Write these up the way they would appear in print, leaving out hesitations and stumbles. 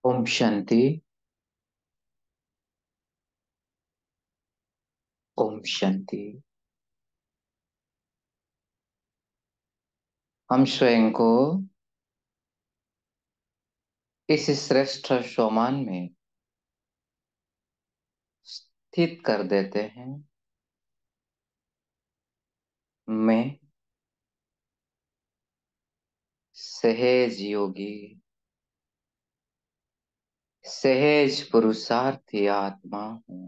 ओम शांति। ओम शांति। हम स्वयं को इस श्रेष्ठ सोमान में स्थित कर देते हैं। मैं सहज योगी, सहज पुरुषार्थी आत्मा हूँ।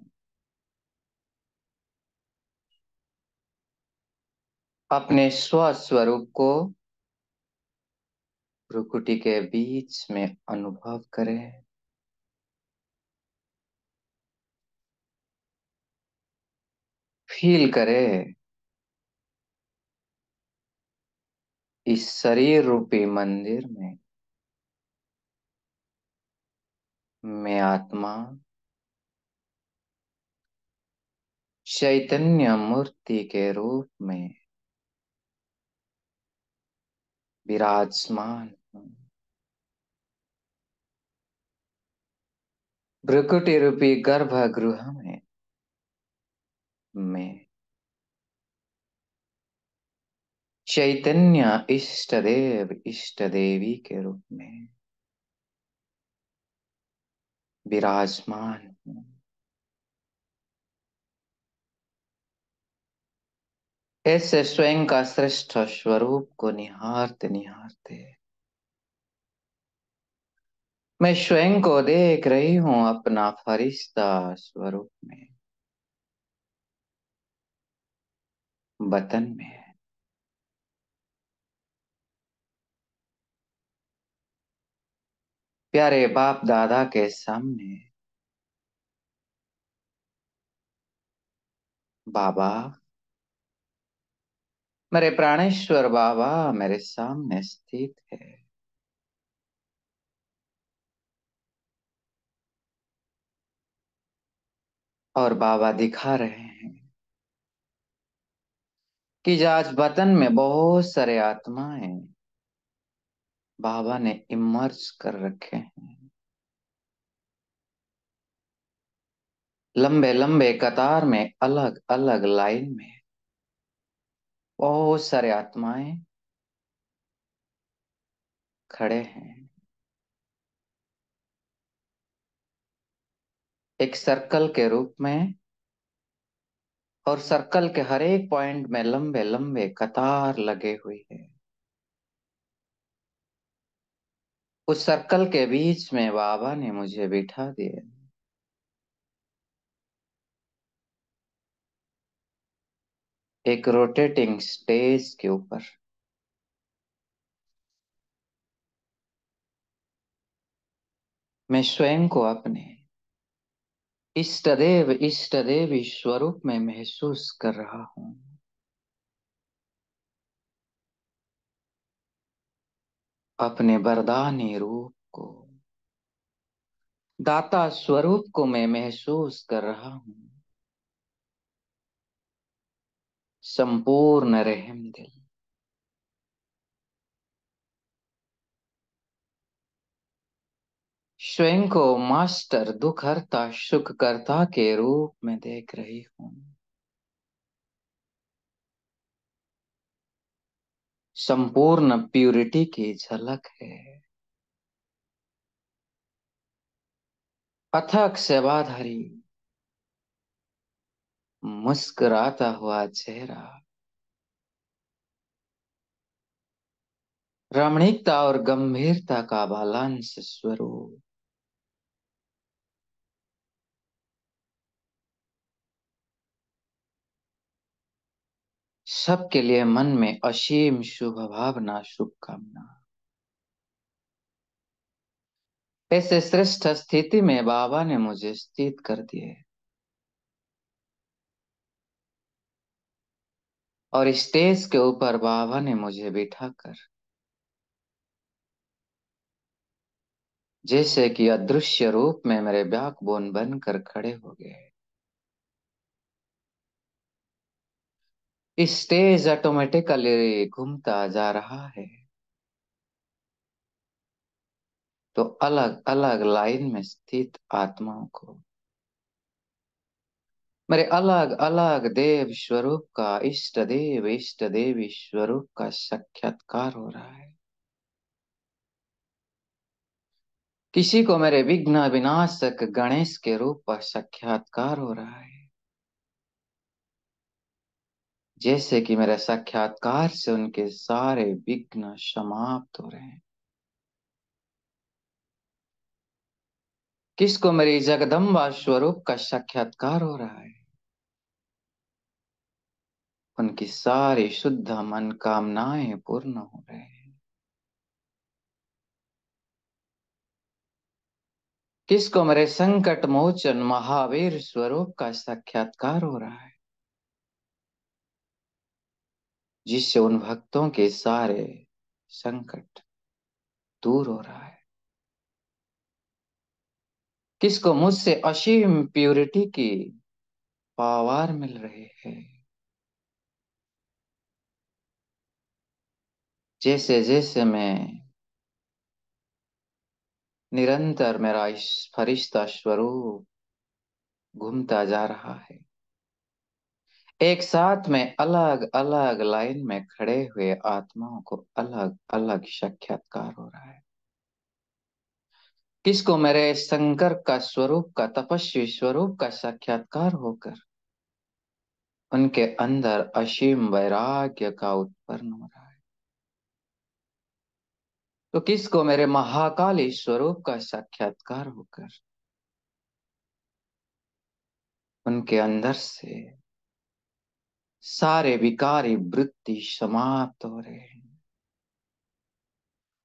अपने स्वस्वरूप को भ्रुकुटी के बीच में अनुभव करें। फील करें इस शरीर रूपी मंदिर में मैं आत्मा चैतन्य मूर्ति के रूप में विराजमान हूँ। भ्रुकुटी रूपी गर्भगृह में मैं चैतन्य इष्ट देव इष्ट देवी के रूप में विराजमान हूँ। ऐसे स्वयं का श्रेष्ठ स्वरूप को निहारते निहारते मैं स्वयं को देख रही हूँ अपना फरिश्ता स्वरूप में, वतन में। प्यारे बाप दादा के सामने बाबा, मेरे प्राणेश्वर बाबा मेरे सामने स्थित है। और बाबा दिखा रहे हैं कि आज वतन में बहुत सारे आत्माएं बाबा ने इमर्ज कर रखे हैं। लंबे लंबे कतार में अलग अलग लाइन में बहुत सारे आत्माएं खड़े हैं। एक सर्कल के रूप में, और सर्कल के हर एक पॉइंट में लंबे लंबे कतार लगे हुए हैं। उस सर्कल के बीच में बाबा ने मुझे बिठा दिया। एक रोटेटिंग स्टेज के ऊपर मैं स्वयं को अपने इष्ट देवी स्वरूप में महसूस कर रहा हूँ। अपने वरदानी रूप को, दाता स्वरूप को मैं महसूस कर रहा हूँ। संपूर्ण रहम दिल, स्वयं को मास्टर दुखहर्ता सुखकर्ता के रूप में देख रही हूँ। संपूर्ण प्यूरिटी की झलक है। अथक सेवाधारी मुस्कुराता हुआ चेहरा, रमणीकता और गंभीरता का बालांस स्वरूप। सबके लिए मन में असीम शुभ भावना शुभकामना। ऐसे श्रेष्ठ स्थिति में बाबा ने मुझे स्थित कर दिए और स्टेज के ऊपर बाबा ने मुझे बिठाकर जैसे कि अदृश्य रूप में मेरे बैकबोन बनकर खड़े हो गए। स्टेज ऑटोमेटिकली घूमता जा रहा है। तो अलग अलग लाइन में स्थित आत्माओं को मेरे अलग अलग देव स्वरूप का, इष्ट देवी स्वरूप का साक्षात्कार हो रहा है। किसी को मेरे विघ्न विनाशक गणेश के रूप का साक्षात्कार हो रहा है, जैसे कि मेरे साक्षात्कार से उनके सारे विघ्न समाप्त हो रहे हैं। किसको मेरी जगदम्बा स्वरूप का साक्षात्कार हो रहा है, उनकी सारी शुद्ध मनोकामनाएं पूर्ण हो रहे हैं। किसको मेरे संकट मोचन महावीर स्वरूप का साक्षात्कार हो रहा है, जिससे उन भक्तों के सारे संकट दूर हो रहा है। किसको मुझसे असीम प्यूरिटी की पावर मिल रही है, जैसे जैसे मैं निरंतर मेरा इस फरिश्ता स्वरूप घूमता जा रहा है, एक साथ में अलग अलग लाइन में खड़े हुए आत्माओं को अलग अलग साक्षात्कार हो रहा है। किसको मेरे शंकर का स्वरूप का, तपस्वी स्वरूप का साक्षात्कार होकर उनके अंदर असीम वैराग्य का उत्पन्न हो रहा है। तो किसको मेरे महाकाली स्वरूप का साक्षात्कार होकर उनके अंदर से सारे विकारी वृत्ति समाप्त हो रहे हैं,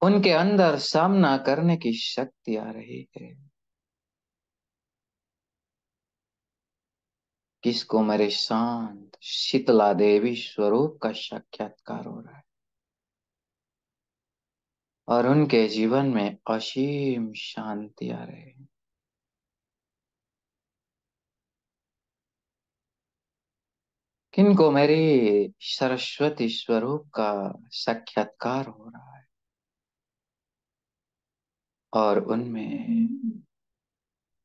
उनके अंदर सामना करने की शक्ति आ रही है। किसको मेरे शांत शीतला देवी स्वरूप का साक्षात्कार हो रहा है और उनके जीवन में असीम शांति आ रही है। किनको मेरी सरस्वती स्वरूप का साक्षात्कार हो रहा है और उनमें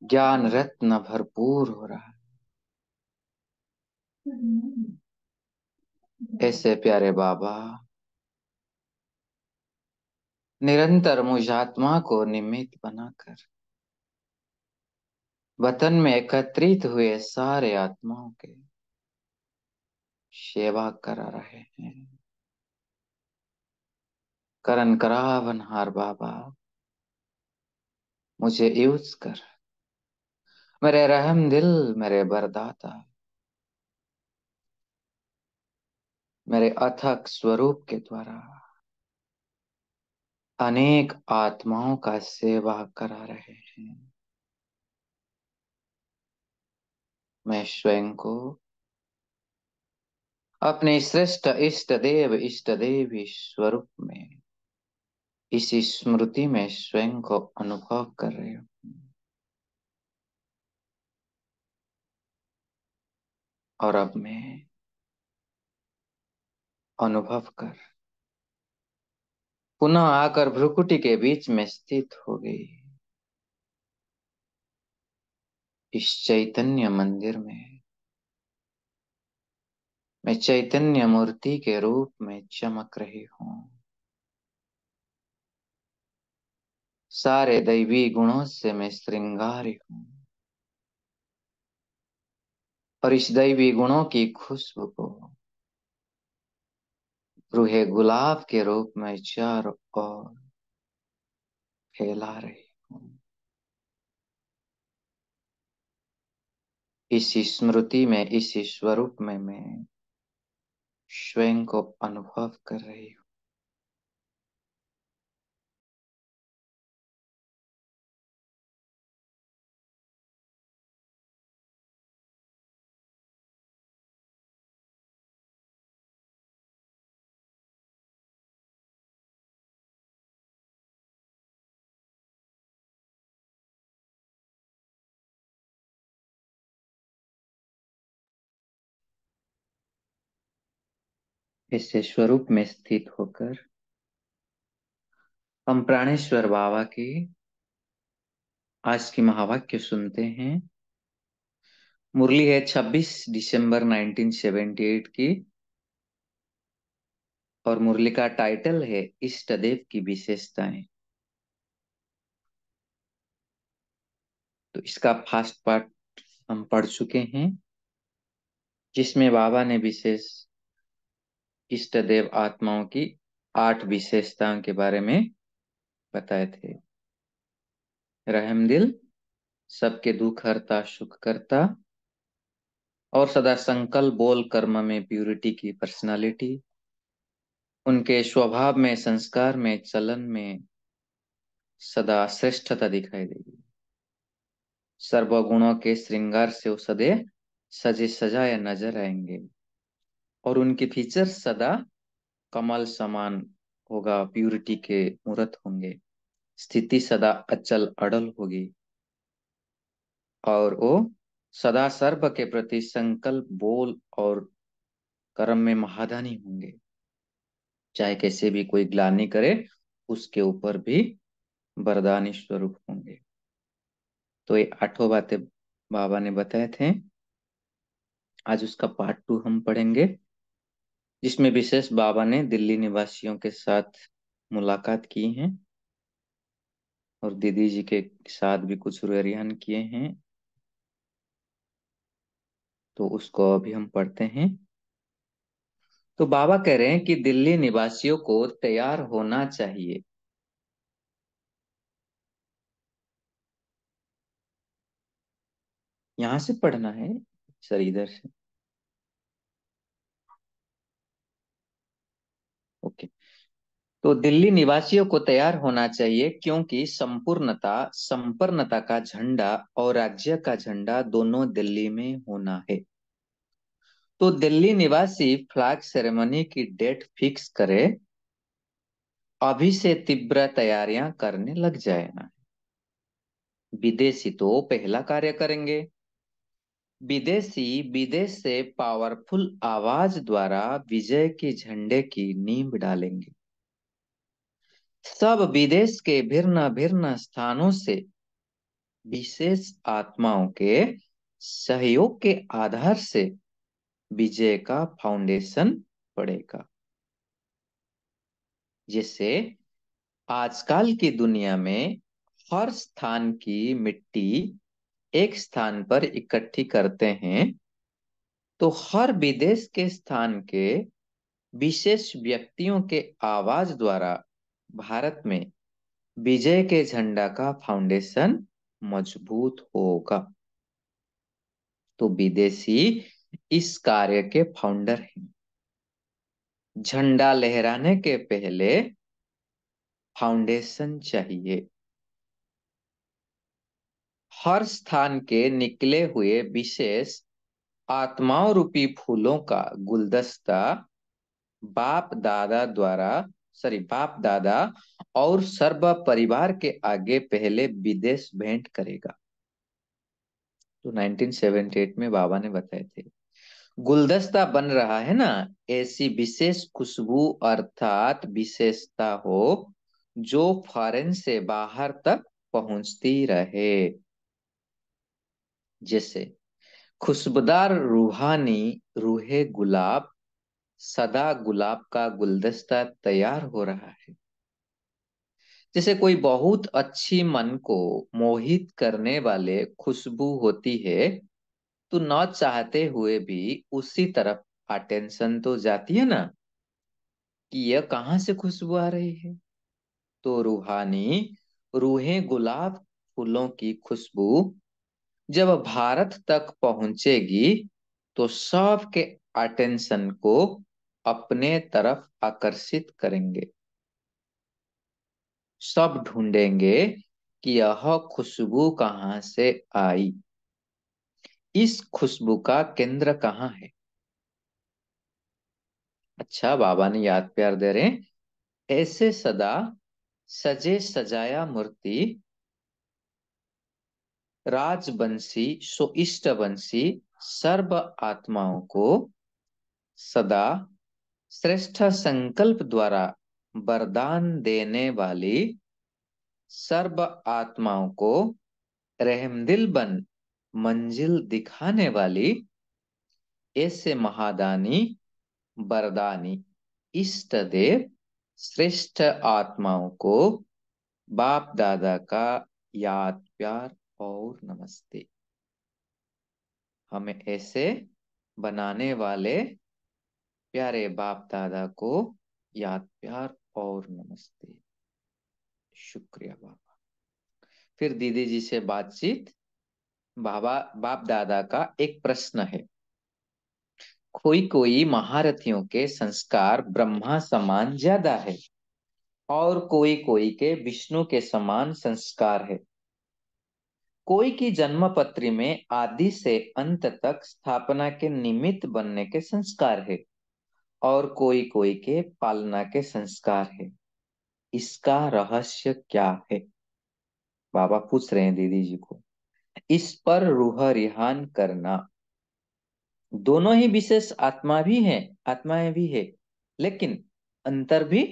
ज्ञान रत्न भरपूर हो रहा है। ऐसे प्यारे बाबा निरंतर मुझ आत्मा को निमित्त बनाकर वतन में एकत्रित हुए सारे आत्माओं के सेवा करा रहे हैं। करन करावनहार बाबा, मुझे यूज कर, मेरे रहम दिल, मेरे बरदाता, मेरे अथक स्वरूप के द्वारा अनेक आत्माओं का सेवा करा रहे हैं। मैं स्वयं को अपने श्रेष्ठ इष्ट देवी स्वरूप में इसी स्मृति में स्वयं को अनुभव कर रहे हूँ। और अब मैं अनुभव कर पुनः आकर भ्रुकुटी के बीच में स्थित हो गई, इस चैतन्य मंदिर में मैं चैतन्य मूर्ति के रूप में चमक रही हूँ। सारे दैवी गुणों से मैं श्रृंगारी हूँ और इस दैवी गुणों की खुशबू को रूहे गुलाब के रूप में चारों ओर फैला रही हूँ। इसी स्मृति में, इसी स्वरूप में मैं स्वयं को अनुभव कर रही हूँ। इस स्वरूप में स्थित होकर हम प्राणेश्वर बाबा की आज की महावाक्य सुनते हैं। मुरली है 26 दिसंबर 1978 की, और मुरली का टाइटल है इष्ट देव की विशेषताएं। तो इसका फर्स्ट पार्ट हम पढ़ चुके हैं, जिसमें बाबा ने विशेष इष्ट देव आत्माओं की 8 विशेषताओं के बारे में बताए थे। रहमदिल, सबके दुख हरता सुख करता, और सदा संकल्प बोल कर्म में प्यूरिटी की पर्सनालिटी, उनके स्वभाव में, संस्कार में, चलन में सदा श्रेष्ठता दिखाई देगी। सर्वगुणों के श्रृंगार से वो सदैव सजे सजाए नजर आएंगे, और उनके फीचर्स सदा कमल समान होगा, प्यूरिटी के मूर्त होंगे। स्थिति सदा अचल अड़ल होगी, और वो सदा सर्व के प्रति संकल्प बोल और कर्म में महादानी होंगे। चाहे कैसे भी कोई ग्लानि करे, उसके ऊपर भी वरदानी स्वरूप होंगे। तो ये 8 बातें बाबा ने बताए थे। आज उसका पार्ट 2 हम पढ़ेंगे, जिसमें विशेष बाबा ने दिल्ली निवासियों के साथ मुलाकात की है, और दीदी जी के साथ भी कुछ रुहरियान किए हैं। तो उसको अभी हम पढ़ते हैं। तो बाबा कह रहे हैं कि दिल्ली निवासियों को तैयार होना चाहिए। यहां से पढ़ना है सर, इधर से। ओके। तो दिल्ली निवासियों को तैयार होना चाहिए, क्योंकि संपूर्णता, संपन्नता का झंडा और राज्य का झंडा दोनों दिल्ली में होना है। तो दिल्ली निवासी फ्लैग सेरेमनी की डेट फिक्स करे, अभी से तीव्र तैयारियां करने लग जाए ना। विदेशी तो पहला कार्य करेंगे। विदेशी विदेश से पावरफुल आवाज द्वारा विजय के झंडे की नींव डालेंगे। सब विदेश के भिन्न भिन्न स्थानों से विशेष आत्माओं के सहयोग के आधार से विजय का फाउंडेशन पड़ेगा। जैसे आजकल की दुनिया में हर स्थान की मिट्टी एक स्थान पर इकट्ठी करते हैं, तो हर विदेश के स्थान के विशेष व्यक्तियों के आवाज द्वारा भारत में विजय के झंडा का फाउंडेशन मजबूत होगा। तो विदेशी इस कार्य के फाउंडर हैं। झंडा लहराने के पहले फाउंडेशन चाहिए। हर स्थान के निकले हुए विशेष आत्माओं रूपी फूलों का गुलदस्ता बाप दादा और सर्व परिवार के आगे पहले विदेश भेंट करेगा। तो 1978 में बाबा ने बताए थे। गुलदस्ता बन रहा है ना, ऐसी विशेष खुशबू अर्थात विशेषता हो, जो फॉरेन से बाहर तक पहुंचती रहे। जैसे खुशबूदार रूहानी रूहे गुलाब, सदा गुलाब का गुलदस्ता तैयार हो रहा है। जैसे कोई बहुत अच्छी मन को मोहित करने वाले खुशबू होती है, तो न चाहते हुए भी उसी तरफ अटेंशन तो जाती है ना, कि यह कहाँ से खुशबू आ रही है। तो रूहानी रूहे गुलाब फूलों की खुशबू जब भारत तक पहुंचेगी, तो सबके अटेंशन को अपने तरफ आकर्षित करेंगे। सब ढूंढेंगे कि यह खुशबू कहाँ से आई, इस खुशबू का केंद्र कहाँ है। अच्छा, बाबा ने याद प्यार दे रहे हैं, ऐसे सदा सजे सजाया मूर्ति राजवंशी सुइष्टवंशी सर्व आत्माओं को सदा श्रेष्ठ संकल्प द्वारा वरदान देने वाली सर्व आत्माओं को रहमदिल बन मंजिल दिखाने वाली, ऐसे महादानी बरदानी इष्ट देव श्रेष्ठ आत्माओं को बाप दादा का याद प्यार और नमस्ते। हमें ऐसे बनाने वाले प्यारे बाप दादा को याद प्यार और नमस्ते। शुक्रिया बाबा। फिर दीदी जी से बातचीत। बाबा बाप दादा का एक प्रश्न है। कोई कोई महारथियों के संस्कार ब्रह्मा समान ज्यादा है और कोई कोई के विष्णु के समान संस्कार है। कोई की जन्म पत्री में आदि से अंत तक स्थापना के निमित्त बनने के संस्कार है और कोई कोई के पालना के संस्कार है। इसका रहस्य क्या है? बाबा पूछ रहे हैं दीदी जी को। इस पर रूह रिहान करना। दोनों ही विशेष आत्मा भी हैं, आत्माएं भी है, लेकिन अंतर भी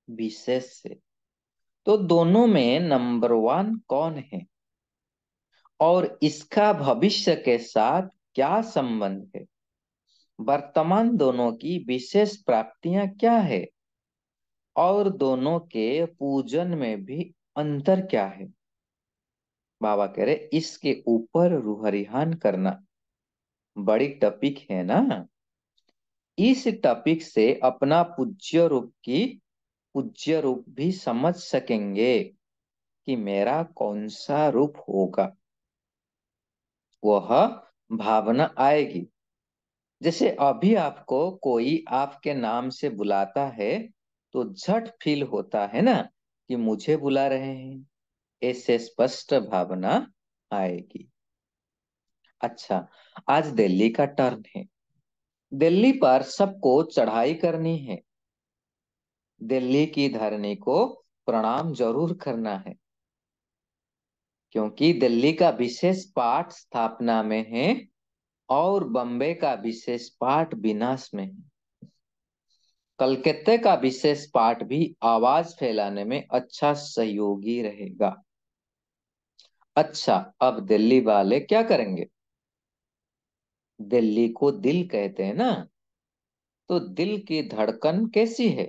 विशेष है। तो दोनों में नंबर वन कौन है और इसका भविष्य के साथ क्या संबंध है? वर्तमान दोनों की विशेष प्राप्तियां क्या है और दोनों के पूजन में भी अंतर क्या है? बाबा कह रहे इसके ऊपर रूह रिहान करना बड़ी टॉपिक है ना। इस टॉपिक से अपना पूज्य रूप भी समझ सकेंगे कि मेरा कौन सा रूप होगा। वह भावना आएगी। जैसे अभी आपको कोई आपके नाम से बुलाता है तो झट फील होता है ना कि मुझे बुला रहे हैं। ऐसे स्पष्ट भावना आएगी। अच्छा, आज दिल्ली का टर्न है। दिल्ली पर सबको चढ़ाई करनी है। दिल्ली की धरनी को प्रणाम जरूर करना है, क्योंकि दिल्ली का विशेष पाठ स्थापना में है और बम्बे का विशेष पाठ विनाश में है। कलकत्ते का विशेष पाठ भी आवाज फैलाने में अच्छा सहयोगी रहेगा। अच्छा, अब दिल्ली वाले क्या करेंगे? दिल्ली को दिल कहते हैं ना, तो दिल की धड़कन कैसी है?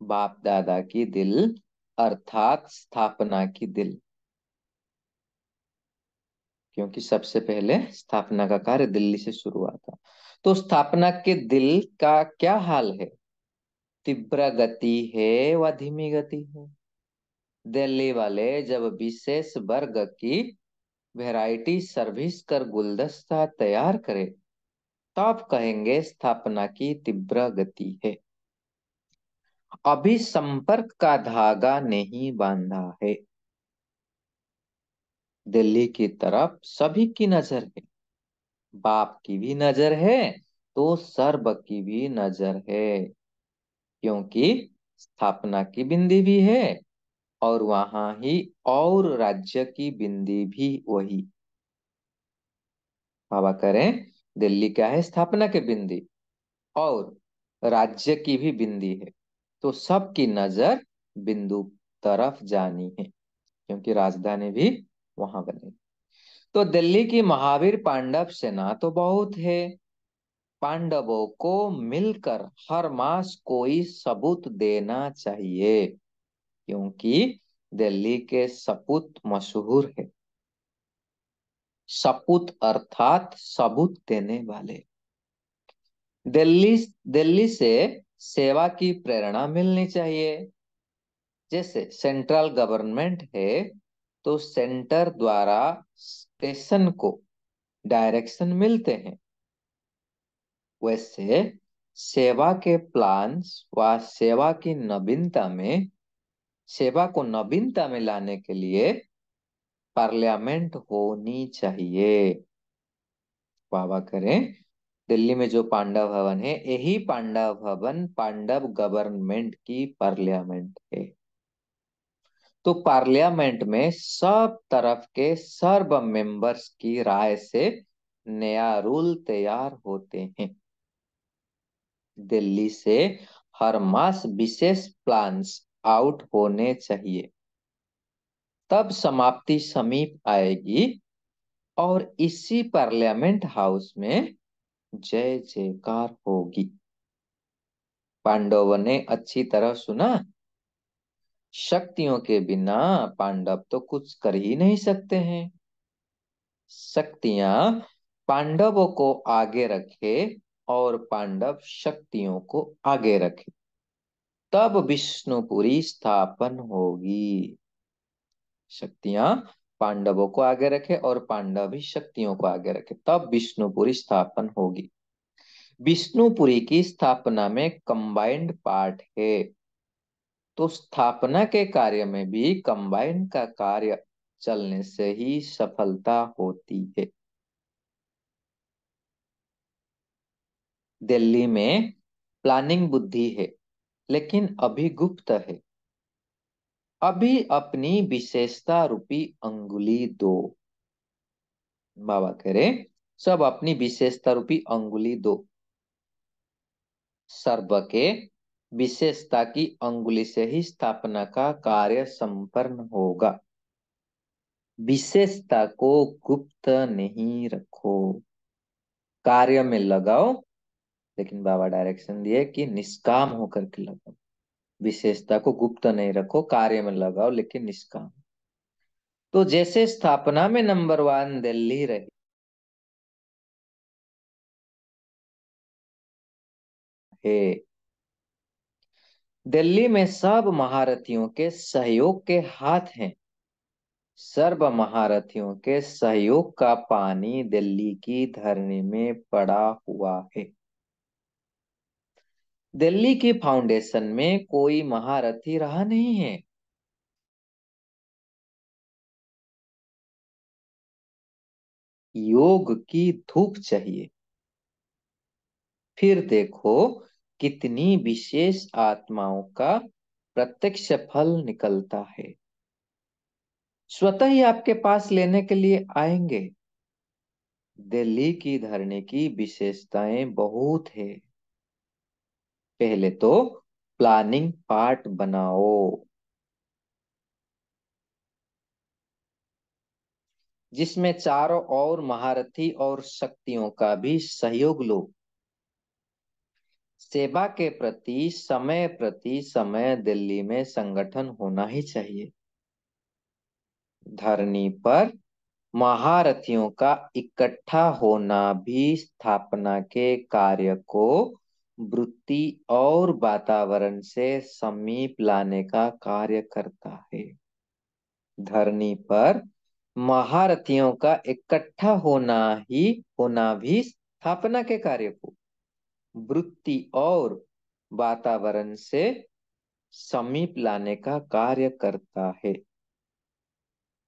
बाप दादा की दिल, अर्थात स्थापना की दिल। क्योंकि सबसे पहले स्थापना का कार्य दिल्ली से शुरू हुआ था। तो स्थापना के दिल का क्या हाल है? तीव्र गति है व धीमी गति है? दिल्ली वाले जब विशेष वर्ग की वैरायटी सर्विस कर गुलदस्ता तैयार करे तब कहेंगे स्थापना की तीव्र गति है। अभी संपर्क का धागा नहीं बांधा है। दिल्ली की तरफ सभी की नजर है। बाप की भी नजर है तो सर्व की भी नजर है, क्योंकि स्थापना की बिंदी भी है और वहां ही और राज्य की बिंदी भी वही। बाबा करें दिल्ली क्या है? स्थापना की बिंदी और राज्य की भी बिंदी है। तो सबकी नजर बिंदु तरफ जानी है, क्योंकि राजधानी भी वहां बनेगी। तो दिल्ली की महावीर पांडव सेना तो बहुत है। पांडवों को मिलकर हर मास कोई सबूत देना चाहिए, क्योंकि दिल्ली के सपूत मशहूर है। सपूत अर्थात सबूत देने वाले। दिल्ली दिल्ली से सेवा की प्रेरणा मिलनी चाहिए। जैसे सेंट्रल गवर्नमेंट है तो सेंटर द्वारा स्टेशन को डायरेक्शन मिलते हैं। वैसे सेवा के प्लान्स व सेवा को नवीनता में लाने के लिए पार्लियामेंट होनी चाहिए। बाबा करें दिल्ली में जो पांडव भवन है, यही पांडव भवन पांडव गवर्नमेंट की पार्लियामेंट है। तो पार्लियामेंट में सब तरफ के सर्व मेंबर्स की राय से नया रूल तैयार होते हैं। दिल्ली से हर मास विशेष प्लान्स आउट होने चाहिए। तब समाप्ति समीप आएगी और इसी पार्लियामेंट हाउस में जय जयकार होगी। पांडवों ने अच्छी तरह सुना। शक्तियों के बिना पांडव तो कुछ कर ही नहीं सकते हैं। शक्तियां पांडवों को आगे रखे और पांडव शक्तियों को आगे रखे, तब विष्णुपुरी स्थापन होगी। शक्तियां पांडवों को आगे रखे और पांडव भी शक्तियों को आगे रखे, तब विष्णुपुरी स्थापन होगी। विष्णुपुरी की स्थापना में कंबाइंड पार्ट है, तो स्थापना के कार्य में भी कंबाइंड का कार्य चलने से ही सफलता होती है। दिल्ली में प्लानिंग बुद्धि है, लेकिन अभी गुप्त है। अभी अपनी विशेषता रूपी अंगुली दो। बाबा कह रहे सब अपनी विशेषता रूपी अंगुली दो। सर्व के विशेषता की अंगुली से ही स्थापना का कार्य संपन्न होगा। विशेषता को गुप्त नहीं रखो, कार्य में लगाओ, लेकिन बाबा डायरेक्शन दिए कि निष्काम होकर के लगाओ। विशेषता को गुप्त नहीं रखो, कार्य में लगाओ, लेकिन निष्काम। तो जैसे स्थापना में नंबर 1 दिल्ली रही है, दिल्ली में सब महारथियों के सहयोग के हाथ हैं। सर्व महारथियों के सहयोग का पानी दिल्ली की धरनी में पड़ा हुआ है। दिल्ली की फाउंडेशन में कोई महारथी रहा नहीं है। योग की धूप चाहिए। फिर देखो कितनी विशेष आत्माओं का प्रत्यक्ष फल निकलता है। स्वतः ही आपके पास लेने के लिए आएंगे। दिल्ली की धरनी की विशेषताएं बहुत है। पहले तो प्लानिंग पार्ट बनाओ, जिसमें चारों ओर महारथी और शक्तियों का भी सहयोग लो। सेवा के प्रति समय दिल्ली में संगठन होना ही चाहिए। धरनी पर महारथियों का इकट्ठा होना भी स्थापना के कार्य को वृत्ति और वातावरण से समीप लाने का कार्य करता है। धरनी पर महारथियों का इकट्ठा होना भी स्थापना के कार्य को वृत्ति और वातावरण से समीप लाने का कार्य करता है।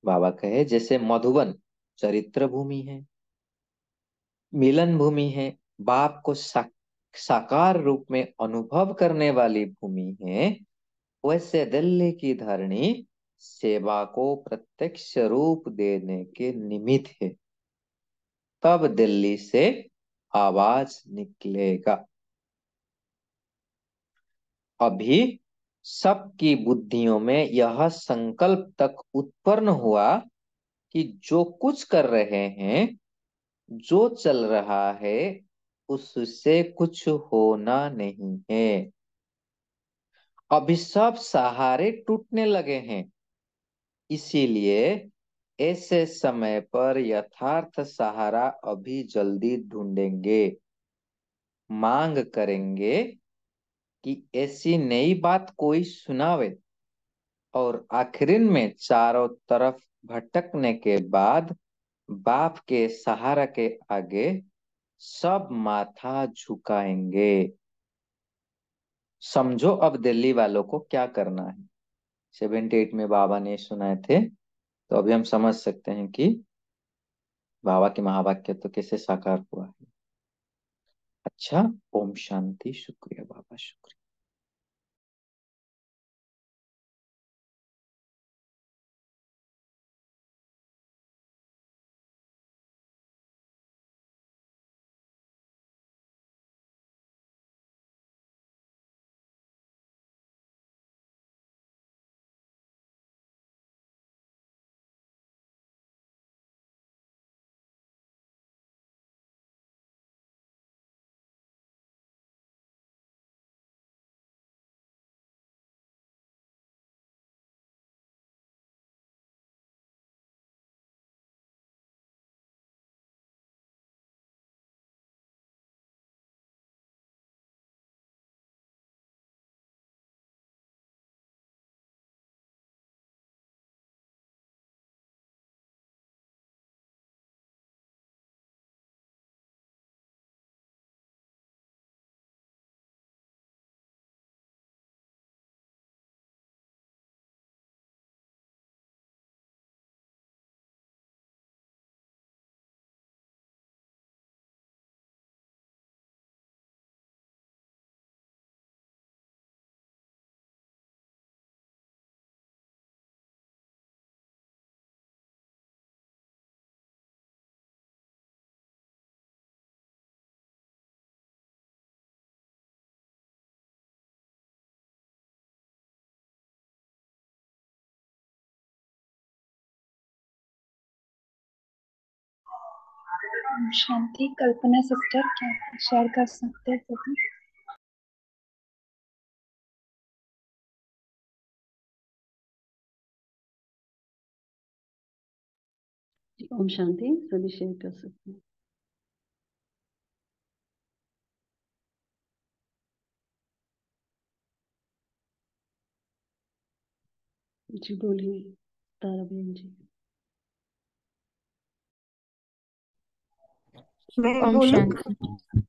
बाबा कहे जैसे मधुबन चरित्र भूमि है, मिलन भूमि है, बाप को साकार रूप में अनुभव करने वाली भूमि है, वैसे दिल्ली की धरनी सेवा को प्रत्यक्ष रूप देने के निमित्त है। तब दिल्ली से आवाज निकलेगा। अभी सबकी बुद्धियों में यह संकल्प तक उत्पन्न हुआ कि जो कुछ कर रहे हैं, जो चल रहा है, उससे कुछ होना नहीं है। अभी सब सहारे टूटने लगे हैं। इसीलिए ऐसे समय पर यथार्थ सहारा अभी जल्दी ढूंढेंगे। मांग करेंगे कि ऐसी नई बात कोई सुनावे, और आखिरिन में चारों तरफ भटकने के बाद बाप के सहारा के आगे सब माथा झुकाएंगे। समझो अब दिल्ली वालों को क्या करना है। 78 में बाबा ने सुनाए थे, तो अभी हम समझ सकते हैं कि बाबा के महावाक्य तो कैसे साकार हुआ है। अच्छा, ओम शांति। शुक्रिया बाबा, शुक्रिया। शांति। कल्पना सिस्टर, क्या शेयर कर सकते हैं तो? जी, ओम शांति। सभी शेयर कर सकते हैं। जी बोलिए तारा बहन जी। मैं ओम बोलूं? शांति।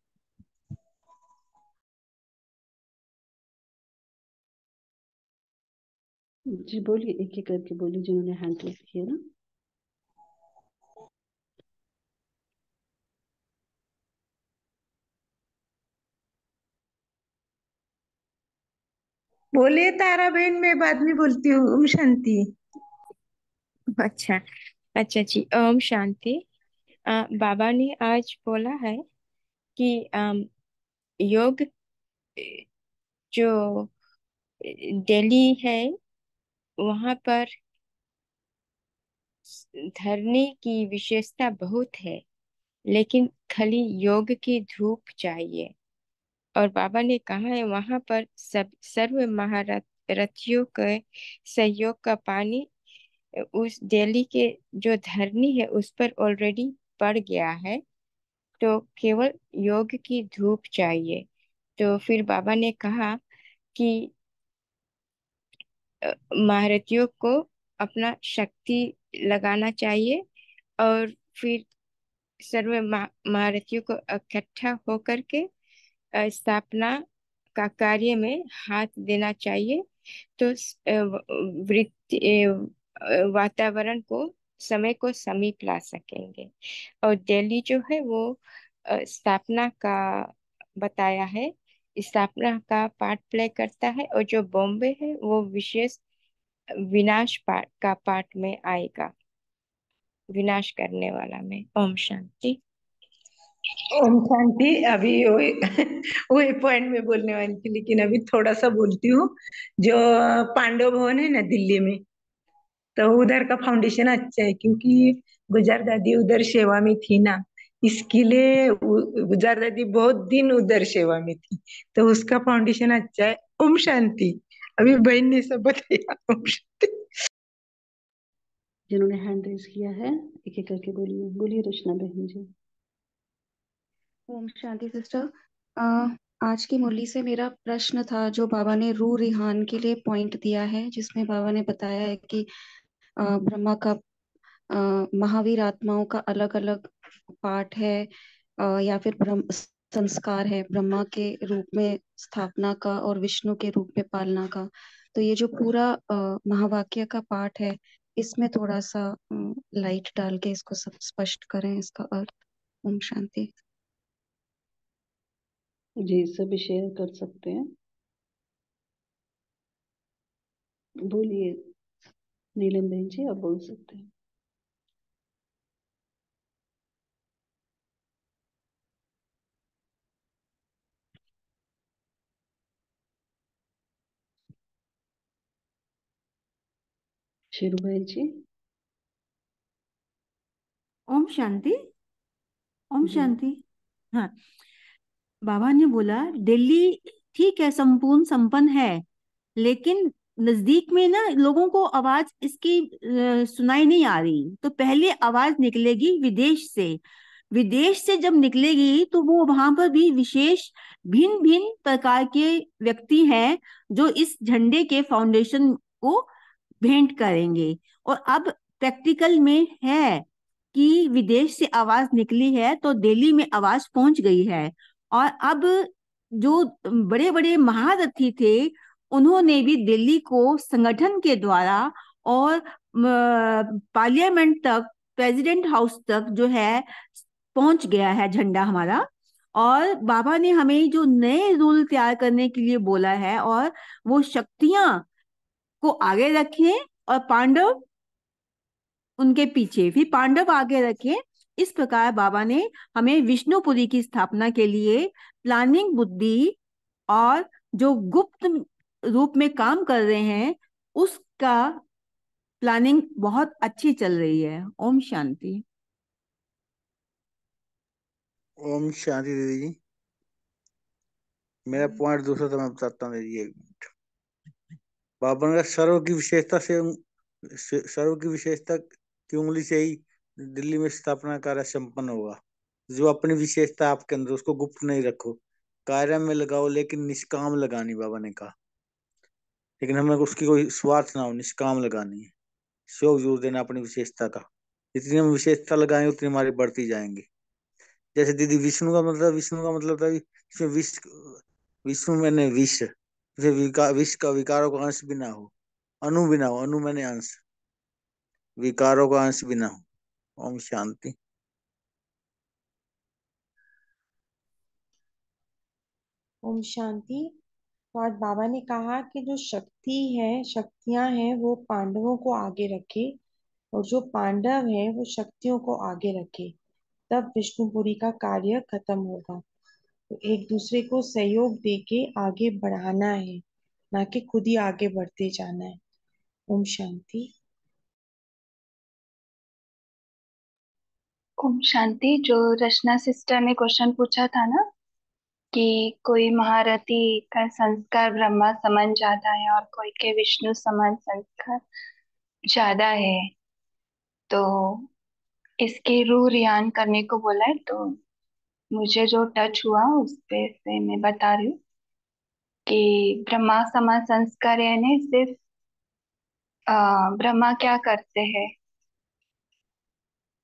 जी बोलिए, एक एक करके बोलिए जिन्होंने हैंड रेस किया ना। बोलिए तारा बहन, मैं बाद में बोलती हूँ। ओम शांति। अच्छा। अच्छा जी, ओम शांति। बाबा ने आज बोला है कि योग जो दिल्ली है वहाँ पर धरने की विशेषता बहुत है, लेकिन खाली योग की धूप चाहिए। और बाबा ने कहा है वहाँ पर सब सर्व महारथियों के सहयोग का पानी उस दिल्ली के जो धरनी है उस पर ऑलरेडी पड़ गया है, तो केवल योग की धूप चाहिए। तो फिर बाबा ने कहा कि महारथियों को अपना शक्ति लगाना चाहिए और फिर सर्व महारथियों को इकट्ठा होकर के स्थापना का कार्य में हाथ देना चाहिए। तो वातावरण को समय को समीप ला सकेंगे। और दिल्ली जो है वो स्थापना का बताया है, स्थापना का पार्ट प्ले करता है, और जो बॉम्बे है वो विशेष विनाश पार्ट का पार्ट में आएगा, विनाश करने वाला में। ओम शांति। ओम शांति। अभी वही पॉइंट में बोलने वाली थी, लेकिन अभी थोड़ा सा बोलती हूँ। जो पांडव भवन है ना दिल्ली में, तो उधर का फाउंडेशन अच्छा है, क्योंकि गुजर दादी उधर सेवा में थी ना। इसके लिए गुजर दादी बहुत दिन उधर सेवा में थी, तो उसका फाउंडेशन अच्छा है। ओम शांति। अभी बहन ने सब बताया। ओम शांति। जिन्होंने हैंड रेस किया है एक एक करके बोलिए। बोलिए रचना बहन जी। ओम शांति सिस्टर। आज की मुरली से मेरा प्रश्न था, जो बाबा ने रू रिहान के लिए पॉइंट दिया है, जिसमें बाबा ने बताया है कि ब्रह्मा का महावीर आत्माओं का अलग अलग पार्ट है, या फिर ब्रह्म संस्कार है, ब्रह्मा के रूप में स्थापना का और विष्णु के रूप में पालना का। तो ये जो पूरा महावाक्य का पार्ट है, इसमें थोड़ा सा लाइट डाल के इसको सब स्पष्ट करें, इसका अर्थ। ओम शांति। जी सभी शेयर कर सकते हैं। बोलिए नीलम बहन जी, आप बोल सकते हैं। शेरू बहन जी। ओम शांति। ओम जी शांति। हाँ, बाबा ने बोला दिल्ली ठीक है, संपूर्ण संपन्न है, लेकिन नजदीक में ना लोगों को आवाज इसकी सुनाई नहीं आ रही। तो पहले आवाज निकलेगी विदेश से। विदेश से जब निकलेगी तो वो वहां पर भी विशेष भिन्न भिन्न प्रकार के व्यक्ति हैं जो इस झंडे के फाउंडेशन को भेंट करेंगे। और अब प्रैक्टिकल में है कि विदेश से आवाज निकली है तो दिल्ली में आवाज पहुंच गई है। और अब जो बड़े बड़े महारथी थे उन्होंने भी दिल्ली को संगठन के द्वारा और पार्लियामेंट तक, प्रेसिडेंट हाउस तक जो है पहुंच गया है झंडा हमारा। और बाबा ने हमें जो नए रूल तैयार करने के लिए बोला है, और वो शक्तियां को आगे रखें और पांडव उनके पीछे, फिर पांडव आगे रखें। इस प्रकार बाबा ने हमें विष्णुपुरी की स्थापना के लिए प्लानिंग बुद्धि और जो गुप्त रूप में काम कर रहे हैं उसका प्लानिंग बहुत अच्छी चल रही है। ओम शांति। ओम शांति दीदी जी। मेरा पॉइंट दूसरा तो मैं बताता हूँ दीदी, एक मिनट। बाबा ने कहा, सर्व की विशेषता की उंगली से ही दिल्ली में स्थापना कार्य संपन्न होगा। जो अपनी विशेषता आपके अंदर, उसको गुप्त नहीं रखो, कार्य में लगाओ, लेकिन निष्काम लगानी, बाबा ने कहा। लेकिन हमें उसकी कोई स्वार्थ ना हो, निष्काम लगानी है, शौक जोर देना अपनी विशेषता का। जितनी हम विशेषता लगाएंगे उतनी हमारी बढ़ती जाएंगी। जैसे दीदी विष्णु का मतलब था इसमें विष्णु मैंने विष, विष का विकारों का अंश भी ना हो, अणु भी ना हो, अणु मैंने अंश, विकारों का अंश भी ना हो। ओम शांति। ओम शांति। तो आज बाबा ने कहा कि जो शक्तियां हैं वो पांडवों को आगे रखे, और जो पांडव हैं वो शक्तियों को आगे रखे, तब विष्णुपुरी का कार्य खत्म होगा। तो एक दूसरे को सहयोग देके आगे बढ़ाना है, ना कि खुद ही आगे बढ़ते जाना है। ओम शांति। ओम शांति। जो रचना सिस्टर ने क्वेश्चन पूछा था ना कि कोई महारथी का संस्कार ब्रह्मा समान ज्यादा है और कोई के विष्णु समान संस्कार ज्यादा है, तो इसके रू रियान करने को बोला है। तो मुझे जो टच हुआ उस पे से मैं बता रही हूँ कि ब्रह्मा समान संस्कार यानी सिर्फ ब्रह्मा क्या करते हैं,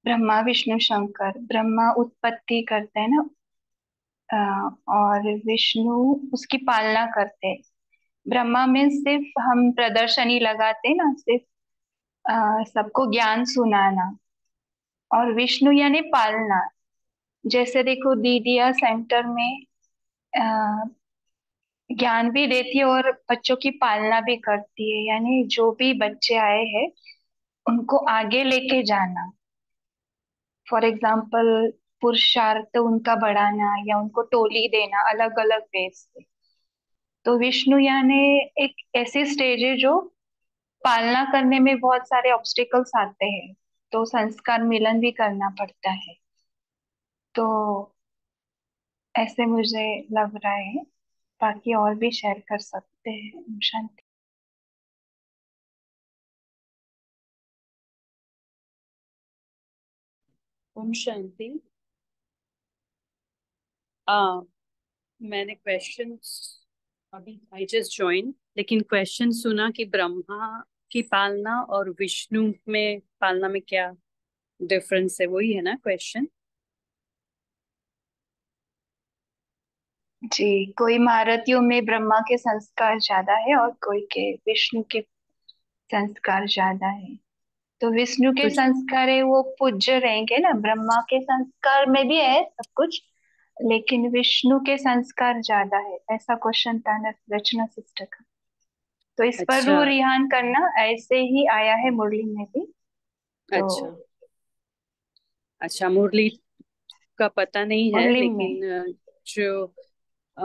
ब्रह्मा विष्णु शंकर, ब्रह्मा उत्पत्ति करते हैं ना, और विष्णु उसकी पालना करते हैं। ब्रह्मा में सिर्फ हम प्रदर्शनी लगाते ना, सिर्फ सबको ज्ञान सुनाना, और विष्णु यानी पालना। जैसे देखो दीदिया सेंटर में अ, ज्ञान भी देती है और बच्चों की पालना भी करती है, यानी जो भी बच्चे आए हैं उनको आगे लेके जाना। फॉर एग्जाम्पल पुरुषार्थ उनका बढ़ाना या उनको टोली देना अलग अलग वेज से। तो विष्णु यानी एक ऐसी स्टेज है जो पालना करने में बहुत सारे ऑब्स्टिकल्स आते हैं, तो संस्कार मिलन भी करना पड़ता है। तो ऐसे मुझे लग रहा है, बाकी और भी शेयर कर सकते हैं। ओम शांति। ओम शांति। मैंने क्वेश्चन अभी आई जस्ट ज्वाइन, लेकिन क्वेश्चन सुना कि ब्रह्मा की पालना और विष्णु में पालना में क्या डिफरेंस है, वही है ना क्वेश्चन? जी, कोई महारथियों में ब्रह्मा के संस्कार ज्यादा है और कोई के विष्णु के संस्कार ज्यादा है। तो विष्णु के तो संस्कार है वो पूज्य रहेंगे ना, ब्रह्मा के संस्कार में भी है सब कुछ, लेकिन विष्णु के संस्कार ज्यादा है। ऐसा क्वेश्चन था ना रचना सिस्टर का। तो इस पर अच्छा। रू रिहान करना ऐसे ही आया है मुरली में भी। तो अच्छा। अच्छा, मुरली का पता नहीं है, मुरली में लेकिन जो अ,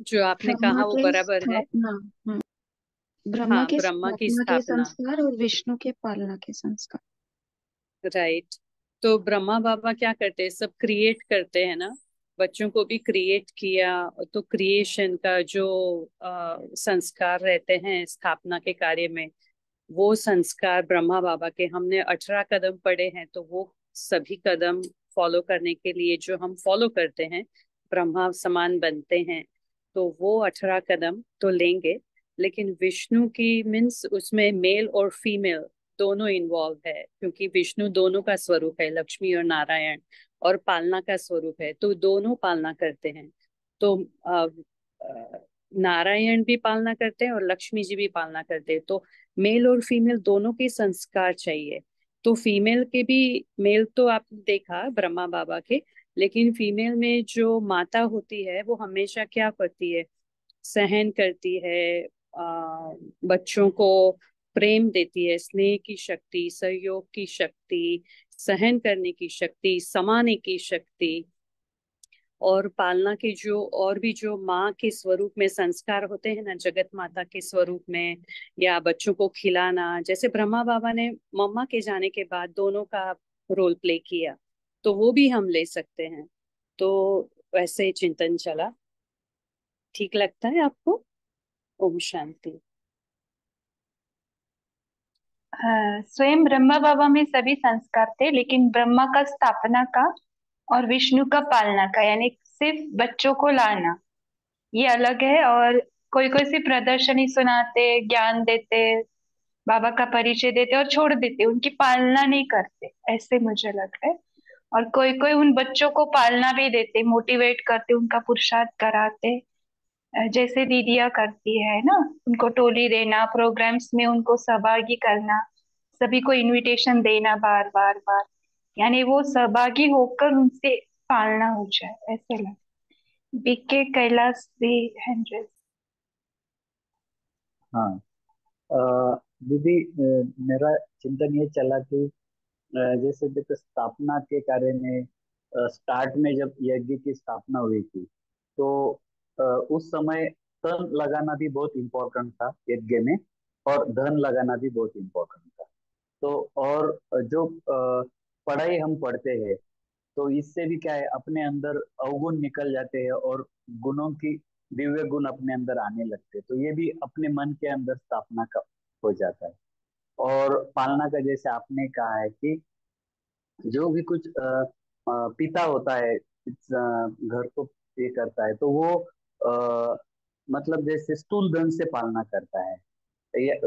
जो आपने ब्रह्मा कहा वो के बराबर है। स्थापना। ब्रह्मा हाँ, के ब्रह्मा की स्थापना के स्थापना। संस्कार और विष्णु के पालना के संस्कार। राइट। तो ब्रह्मा बाबा क्या करते हैं, सब क्रिएट करते हैं ना, बच्चों को भी क्रिएट किया। तो क्रिएशन का जो संस्कार रहते हैं स्थापना के कार्य में, वो संस्कार ब्रह्मा बाबा के हमने 18 कदम पढ़े हैं, तो वो सभी कदम फॉलो करने के लिए जो हम फॉलो करते हैं ब्रह्मा समान बनते हैं, तो वो 18 कदम तो लेंगे। लेकिन विष्णु की मीन्स उसमें मेल और फीमेल दोनों इन्वॉल्व है, क्योंकि विष्णु दोनों का स्वरूप है, लक्ष्मी और नारायण, और पालना का स्वरूप है, तो दोनों पालना करते हैं। तो नारायण भी पालना करते हैं और लक्ष्मी जी भी पालना करते हैं, तो मेल और फीमेल दोनों के संस्कार चाहिए। तो फीमेल के भी, मेल तो आपने देखा ब्रह्मा बाबा के, लेकिन फीमेल में जो माता होती है वो हमेशा क्या करती है, सहन करती है, बच्चों को प्रेम देती है, स्नेह की शक्ति, सहयोग की शक्ति, सहन करने की शक्ति, समाने की शक्ति, और पालना के जो और भी जो माँ के स्वरूप में संस्कार होते हैं ना, जगत माता के स्वरूप में, या बच्चों को खिलाना, जैसे ब्रह्मा बाबा ने मम्मा के जाने के बाद दोनों का रोल प्ले किया। तो वो भी हम ले सकते हैं। तो वैसे ही चिंतन चला। ठीक लगता है आपको? ओम शांति। हाँ, स्वयं ब्रह्मा बाबा में सभी संस्कार थे, लेकिन ब्रह्मा का स्थापना का और विष्णु का पालना का, यानी सिर्फ बच्चों को लाना, ये अलग है। और कोई कोई सी प्रदर्शनी सुनाते, ज्ञान देते, बाबा का परिचय देते और छोड़ देते, उनकी पालना नहीं करते, ऐसे मुझे लग रहा है। और कोई कोई उन बच्चों को पालना भी देते, मोटिवेट करते, उनका पुरुषार्थ कराते, जैसे दीदियाँ करती है ना, उनको टोली देना, प्रोग्राम्स में उनको सहभागी करना, सभी को इनविटेशन देना बार बार बार, यानी वो सहभागी होकर उनसे पालना हो जाए, ऐसे लग। बीके कैलाश भी 100। हाँ। दीदी, मेरा चिंतन ये चला कि जैसे देखो, स्थापना के कार्य में स्टार्ट में जब यज्ञ की स्थापना हुई थी, तो उस समय तन लगाना भी बहुत इम्पोर्टेंट था यज्ञ में, और धन लगाना भी बहुत इम्पोर्टेंट था। तो और जो पढ़ाई हम पढ़ते हैं, तो इससे भी क्या है, अपने अंदर अवगुण निकल जाते हैं और गुणों की दिव्य गुण अपने अंदर आने लगते हैं। तो ये भी अपने मन के अंदर स्थापना का हो जाता है। और पालना का जैसे आपने कहा है कि जो भी कुछ पिता होता है इस घर को ये करता है, तो वो मतलब जैसे स्थूल धन से पालना करता है।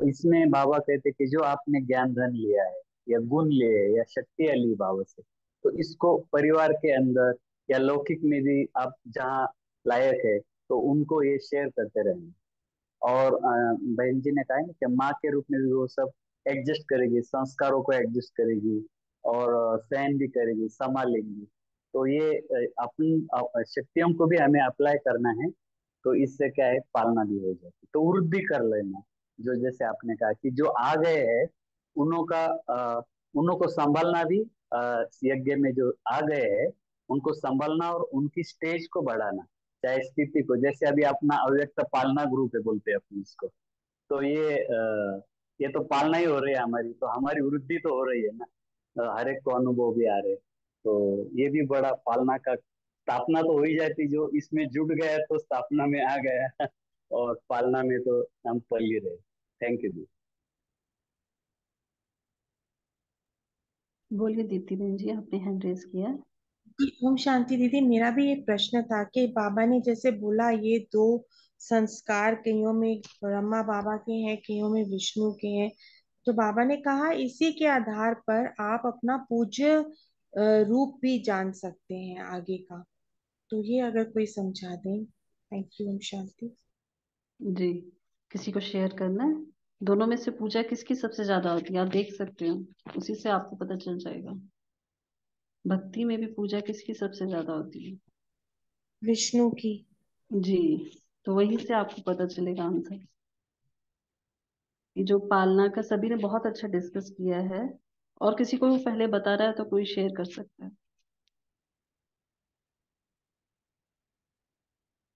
इसमें बाबा कहते कि जो आपने ज्ञान धन लिया है, या गुण लिए है, या शक्तियां ली बाबा से, तो इसको परिवार के अंदर या लौकिक में भी आप जहाँ लायक है, तो उनको ये शेयर करते रहेंगे। और बहन जी ने कहा है ना कि माँ के रूप में भी वो सब एडजस्ट करेगी, संस्कारों को एडजस्ट करेगी, और सहन भी करेगी, संभालेंगी। तो ये अपनी शक्तियों को भी हमें अप्लाई करना है। तो इससे क्या है, पालना भी हो जाती, तो वृद्धि कर लेना। जो जैसे आपने कहा कि जो आ गए हैं, उन्हों का उन्हों को संभालना भी, यज्ञ में जो आ गए हैं उनको संभालना और उनकी स्टेज को बढ़ाना, चाहे स्थिति को, जैसे अभी अपना अव्यक्त पालना ग्रुप है बोलते हैं अपन इसको। तो ये तो पालना ही हो रही है हमारी, तो हमारी वृद्धि तो हो रही है ना। हर एक को अनुभव भी आ रहे हैं। तो ये भी बड़ा पालना का, स्थापना तो हो ही जाती, जो इसमें जुट गया तो स्थापना में आ गया और पालना में तो हम पल ही रहे। Thank you. बोलिए दीप्ति बहन जी, आपने हैंड रेज किया है। ओम शांति दीदी, मेरा भी एक प्रश्न था कि बाबा ने जैसे बोला ये दो संस्कार कईयों में ब्रह्मा बाबा के हैं, कईयों में विष्णु के हैं। तो बाबा ने कहा इसी के आधार पर आप अपना पूज्य रूप भी जान सकते हैं आगे का। तो ये अगर कोई समझा दें। Thank you. ओम शांति। जी, किसी को शेयर करना है? दोनों में से पूजा किसकी सबसे ज्यादा होती है, आप देख सकते हो, उसी से आपको पता चल जाएगा। भक्ति में भी पूजा किसकी सबसे ज्यादा होती है? विष्णु की। जी, तो वहीं से आपको पता चलेगा आंसर। ये जो पालना का सभी ने बहुत अच्छा डिस्कस किया है। और किसी को पहले बता रहा है तो कोई शेयर कर सकता है।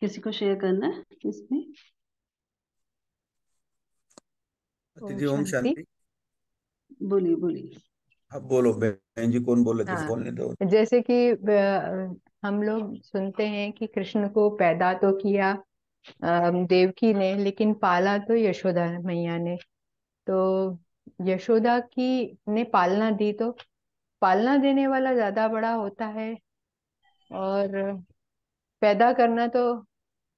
किसी को शेयर करना है इसमें? ओम दीदी ओम शांति। शांति। बोलिए बोलिए। अब बोलो बहन जी, कौन बोल रहे थे, हाँ, बोलने दो। जैसे कि हम लोग सुनते हैं कि कृष्ण को पैदा तो किया देवकी ने, लेकिन पाला तो यशोदा मैया ने। तो यशोदा की ने पालना दी, तो पालना देने वाला ज्यादा बड़ा होता है। और पैदा करना तो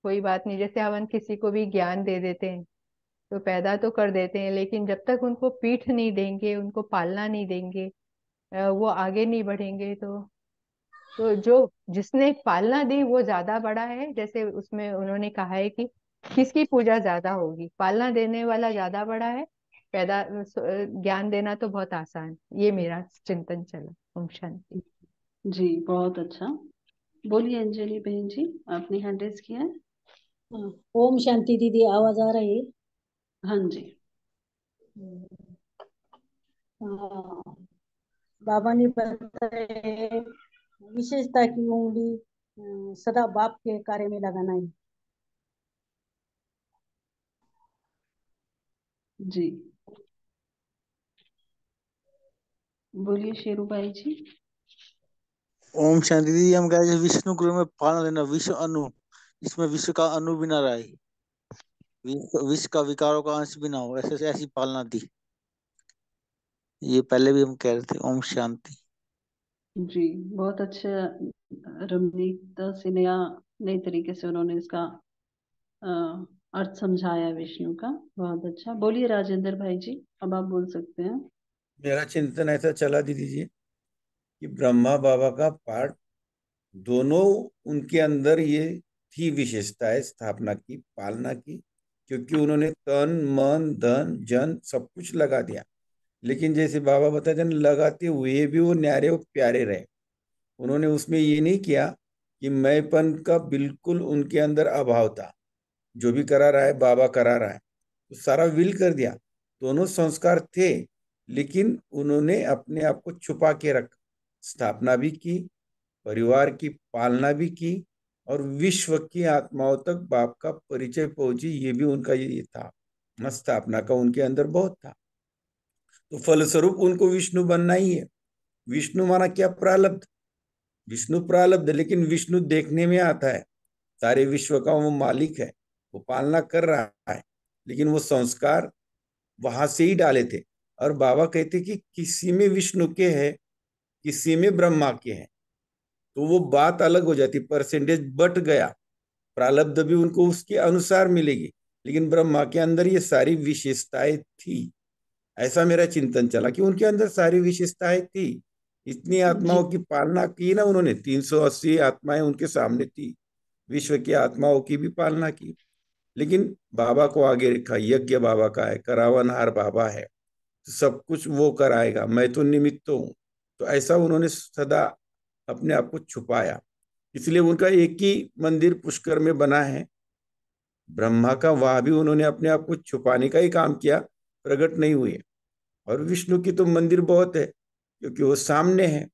कोई बात नहीं, जैसे हम किसी को भी ज्ञान दे देते हैं तो पैदा तो कर देते हैं, लेकिन जब तक उनको पीठ नहीं देंगे, उनको पालना नहीं देंगे, वो आगे नहीं बढ़ेंगे। तो जो जिसने पालना दी वो ज्यादा बड़ा है। जैसे उसमें उन्होंने कहा है कि किसकी पूजा ज्यादा होगी, पालना देने वाला ज्यादा बड़ा है, पैदा ज्ञान देना तो बहुत आसान। ये मेरा चिंतन चला। ओम शांति। जी, बहुत अच्छा। बोलिए अंजलि बहन जी, आपने हैंड रेज किया है। हाँ, ओम शांति दीदी, आवाज आ रही है? हाँ जी। हाँ, बाबा ने बताया विशेषता की उंगली सदा बाप के कार्य में लगाना है। जी, बोलिए शेरू भाई जी। ओम शांति दीदी। हम कहे विष्णु गुरु में पालन लेना, विश्व अनु, इसमें विश्व का अनु भी ना रहे, विश्व का विकारों का अंश भी ना हो, ऐसे ऐसी पालना दी। ये पहले भी हम कह रहे थे। ओम शांति। जी, बहुत अच्छा, रमणीकता से नए तरीके से उन्होंने इसका अ, अर्थ समझाया विष्णु का। बहुत अच्छा। बोलिए राजेंद्र भाई जी, अब आप बोल सकते हैं। मेरा चिंतन ऐसा चला दीदी जी कि ब्रह्मा बाबा का पाठ दोनों, उनके अंदर ये थी विशेषताएं स्थापना की, पालना की, क्योंकि उन्होंने तन मन धन जन सब कुछ लगा दिया। लेकिन जैसे बाबा बताते हैं, लगाते हुए भी वो न्यारे और प्यारे रहे। उन्होंने उसमें ये नहीं किया कि मैंपन का बिल्कुल उनके अंदर अभाव था। जो भी करा रहा है बाबा करा रहा है, तो सारा विल कर दिया। दोनों संस्कार थे, लेकिन उन्होंने अपने आप को छुपा के रख, स्थापना भी की, परिवार की पालना भी की, और विश्व की आत्माओं तक बाप का परिचय पहुंची। ये भी उनका ये था, स्थापना का उनके अंदर बहुत था। तो फलस्वरूप उनको विष्णु बनना ही है। विष्णु माना क्या? प्रारब्ध। विष्णु प्रारब्ध, लेकिन विष्णु देखने में आता है, सारे विश्व का वो मालिक है, वो पालना कर रहा है, लेकिन वो संस्कार वहां से ही डाले थे। और बाबा कहते कि किसी में विष्णु के है, किसी में ब्रह्मा के हैं, तो वो बात अलग हो जाती, परसेंटेज बट गया, प्रारब्ध भी उनको उसके अनुसार मिलेगी, लेकिन ब्रह्मा के अंदर ये सारी विशेषताएं थी। ऐसा मेरा चिंतन चला कि उनके अंदर सारी विशेषताएं थी। इतनी जी, आत्माओं की पालना की ना उन्होंने, 380 आत्माएं उनके सामने थी, विश्व की आत्माओं की भी पालना की। लेकिन बाबा को आगे रखा, यज्ञ बाबा का है, करावनहार बाबा है, तो सब कुछ वो कराएगा, मैं तो निमित्त हूँ। तो ऐसा उन्होंने सदा अपने आप को छुपाया। इसलिए उनका एक ही मंदिर पुष्कर में बना है, ब्रह्मा का, वहां भी उन्होंने अपने आप को छुपाने का ही काम किया, प्रकट नहीं हुए। और विष्णु की तो मंदिर बहुत है, क्योंकि वो सामने है,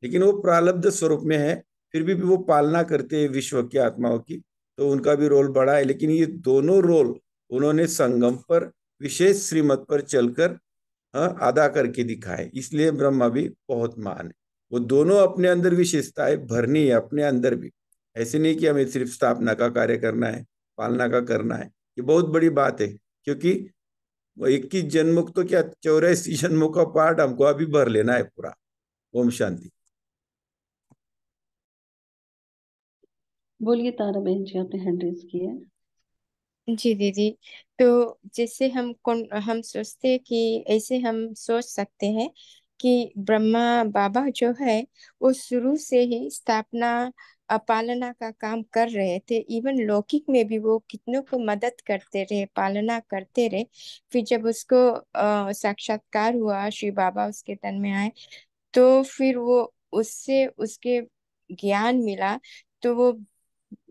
लेकिन वो प्रारब्ध स्वरूप में है। फिर भी वो पालना करते हैं विश्व की आत्माओं की, तो उनका भी रोल बड़ा है। लेकिन ये दोनों रोल उन्होंने संगम पर, विशेष श्रीमत पर चलकर अदा करके दिखाए। इसलिए ब्रह्मा भी बहुत महान है। वो दोनों अपने अंदर विशेषताएं भरनी है, अपने अंदर भी। ऐसे नहीं कि हमें सिर्फ स्थापना का कार्य करना है, पालना का करना है। ये बहुत बड़ी बात है, क्योंकि वो 21 जन्मों तो क्या, 84 जन्मों का पार्ट हमको अभी भर लेना है पूरा। ओम शांति। बोलिए तारा बहन जी, आपने हैंड रेज किया है। जी दीदी। तो जैसे हम सोचते हैं कि ऐसे हम सोच सकते हैं कि ब्रह्मा बाबा जो है वो शुरू से ही स्थापना पालना का काम कर रहे थे। इवन लौकिक में भी वो कितनों को मदद करते रहे, पालना करते रहे। फिर जब उसको साक्षात्कार हुआ, श्री बाबा उसके तन में आए, तो फिर वो उससे उसके ज्ञान मिला, तो वो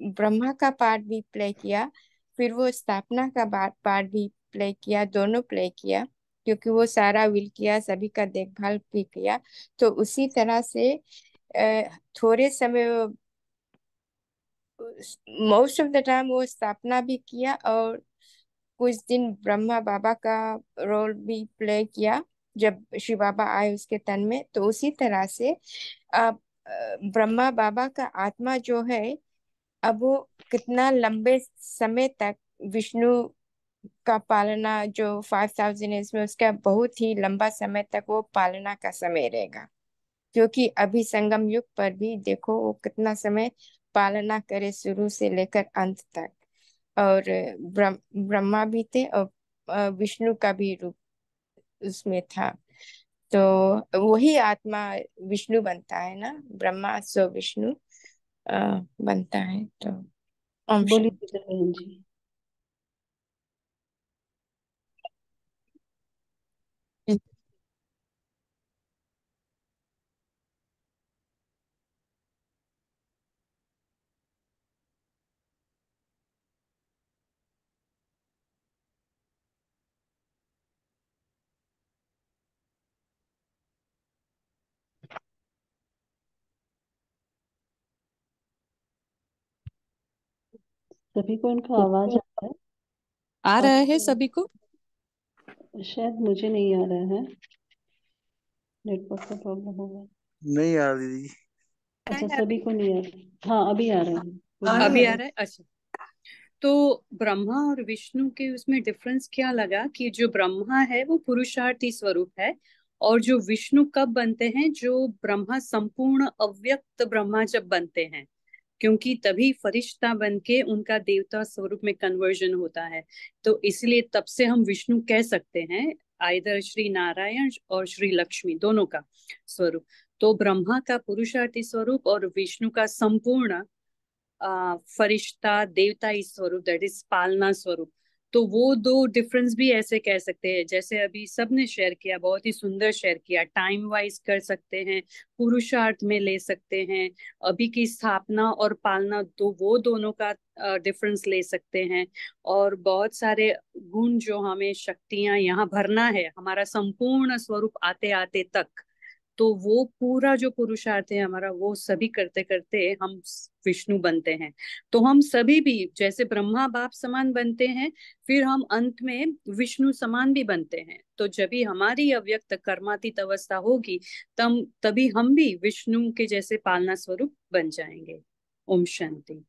ब्रह्मा का पार्ट भी प्ले किया, फिर वो स्थापना का पार्ट भी प्ले किया, दोनों प्ले किया, क्योंकि वो सारा विल किया, सभी का देखभाल भी किया। तो उसी तरह से थोड़े समय, मोस्ट ऑफ द टाइम वो स्थापना भी किया, और कुछ दिन ब्रह्मा बाबा का रोल भी प्ले किया जब शिव बाबा आए उसके तन में। तो उसी तरह से अब ब्रह्मा बाबा का आत्मा जो है, अब वो कितना लंबे समय तक विष्णु का पालना, जो 5000 में उसका बहुत ही लंबा समय तक वो पालना का समय रहेगा। क्योंकि अभी संगम युग पर भी देखो वो कितना समय पालना करे, शुरू से लेकर अंत तक। और ब्रह्मा भी थे, और विष्णु का भी रूप उसमें था। तो वही आत्मा विष्णु बनता है ना, ब्रह्मा सो विष्णु बनता है। तो ओम बोलिए शांति। टीचर बहन जी। सभी को इनका आवाज आ रहा है? आ रहा है और सभी को? शायद मुझे नहीं आ रहा है, नेटवर्क का प्रॉब्लम होगा। नहीं यार दीदी। अच्छा, है सभी अभी? को नहीं आ रहा? हाँ, अभी आ रहे हैं, बोलिए। अभी आ रहा है, अच्छा। तो ब्रह्मा और विष्णु के उसमें डिफरेंस क्या लगा कि जो ब्रह्मा है वो पुरुषार्थी स्वरूप है, और जो विष्णु कब बनते हैं, जो ब्रह्मा संपूर्ण अव्यक्त ब्रह्मा जब बनते हैं, क्योंकि तभी फरिश्ता बन के उनका देवता स्वरूप में कन्वर्जन होता है। तो इसलिए तब से हम विष्णु कह सकते हैं, आइदर श्री नारायण और श्री लक्ष्मी दोनों का स्वरूप। तो ब्रह्मा का पुरुषार्थी स्वरूप और विष्णु का संपूर्ण फरिश्ता देवताई स्वरूप, दैट इज पालना स्वरूप। तो वो दो डिफरेंस भी ऐसे कह सकते हैं, जैसे अभी सबने शेयर किया, बहुत ही सुंदर शेयर किया, टाइम वाइज कर सकते हैं, पुरुषार्थ में ले सकते हैं, अभी की स्थापना और पालना, तो वो दोनों का डिफरेंस ले सकते हैं। और बहुत सारे गुण जो हमें शक्तियां यहाँ भरना है हमारा संपूर्ण स्वरूप आते आते तक, तो वो पूरा जो पुरुषार्थ है हमारा, वो सभी करते करते हम विष्णु बनते हैं। तो हम सभी भी जैसे ब्रह्मा बाप समान बनते हैं, फिर हम अंत में विष्णु समान भी बनते हैं। तो जब भी हमारी अव्यक्त कर्मातीत अवस्था होगी, तभी हम भी विष्णु के जैसे पालना स्वरूप बन जाएंगे। ओम शांति।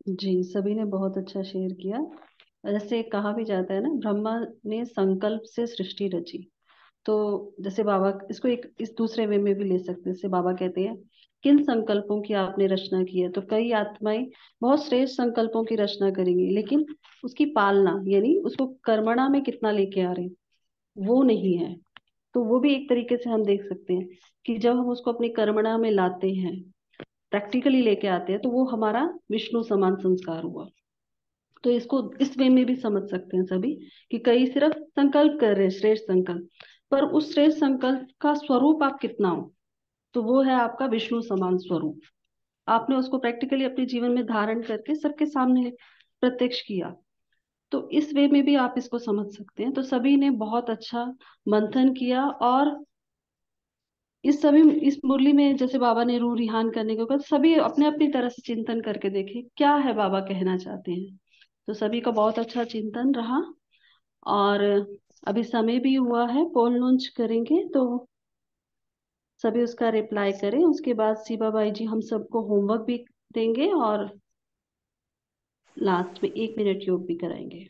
जी, सभी ने बहुत अच्छा शेयर किया। जैसे कहा भी जाता है ना, ब्रह्मा ने संकल्प से सृष्टि रची। तो जैसे बाबा इसको एक इस दूसरे वे में भी ले सकते हैं। जैसे बाबा कहते हैं, किन संकल्पों की आपने रचना की है? तो कई आत्माएं बहुत श्रेष्ठ संकल्पों की रचना करेंगी, लेकिन उसकी पालना यानी उसको कर्मणा में कितना लेके आ रहे हैं, वो नहीं है। तो वो भी एक तरीके से हम देख सकते हैं कि जब हम उसको अपनी कर्मणा में लाते हैं, प्रैक्टिकली लेके आते हैं, तो वो हमारा विष्णु समान संस्कार हुआ। तो इसको इस वे में भी समझ सकते हैं सभी, कि कई सिर्फ संकल्प कर रहे हैं, श्रेष्ठ संकल्प, पर उस श्रेष्ठ संकल्प का स्वरूप आप कितना हो, तो वो है आपका विष्णु समान स्वरूप। आपने उसको प्रैक्टिकली अपने जीवन में धारण करके सबके सामने प्रत्यक्ष किया। तो इस वे में भी आप इसको समझ सकते हैं। तो सभी ने बहुत अच्छा मंथन किया, और इस मुरली में जैसे बाबा ने रूह रिहान करने के बाद सभी अपने अपनी तरह से चिंतन करके देखे क्या है बाबा कहना चाहते हैं। तो सभी का बहुत अच्छा चिंतन रहा। और अभी समय भी हुआ है, पोल लॉन्च करेंगे, तो सभी उसका रिप्लाई करें। उसके बाद शिवा बाई जी हम सबको होमवर्क भी देंगे, और लास्ट में 1 मिनट योग भी कराएंगे।